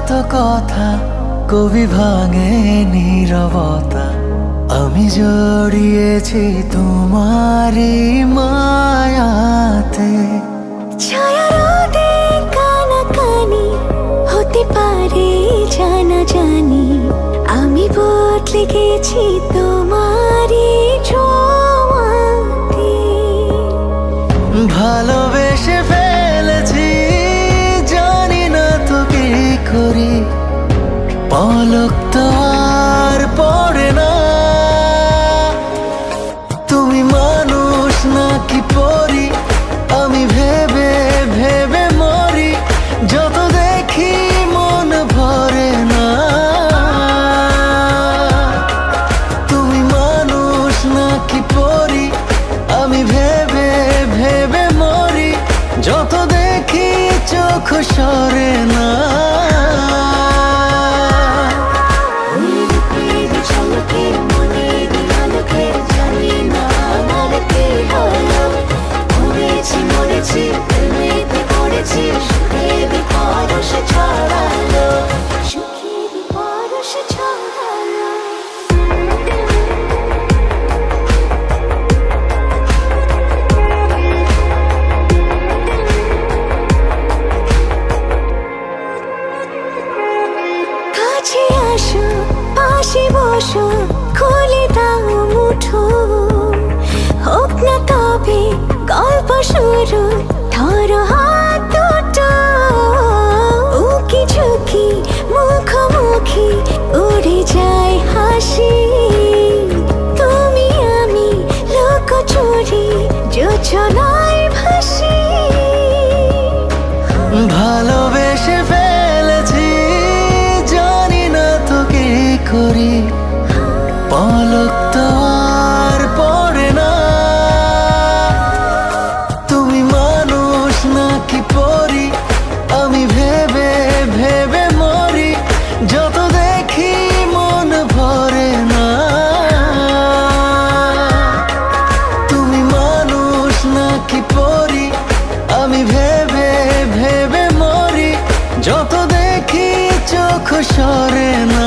কত কথা কবি ভাঙে নীরবতা। আমি জড়িয়েছি তোমারই মায়াতে। ছায়া রোদে কানাকানি হতে পারে জানা জানি, আমি বদলে গেছি তোমারই ছোঁয়াতে। ভালোবেসে ফেলেছি, জানি না তো কি করি, পলক তো আর পড়ে না। তুমি মানুষ নাকি পরি, আমি ভেবে ভেবে মরি, যত দেখি মন ভরে না। তুমি মানুষ নাকি পরি, আমি ভেবে ভেবে মরি, যত দেখি চোখ সরে না। কাছে আসো, পাশে বসো, খুলে দাও মুঠো, হোক না তবে গল্প শুরু, ধরো হাত দুটো। উকি ঝুঁকি মুখোমুখি উড়ে যায় হাসি, তুমি আমি লুকোচুরি যোছনায় ভাসি। ভালোবেসে ফেলেছি, জানি না তো কি করি, পলক তো আর পড়ে না। তুমি মানুষ নাকি পরি, আমি ভেবে ভেবে মরি, যত দেখি মন ভরে না। তুমি মানুষ নাকি পরি, আমি ভেবে ভেবে মরি, যত দেখি চোখ সরে না।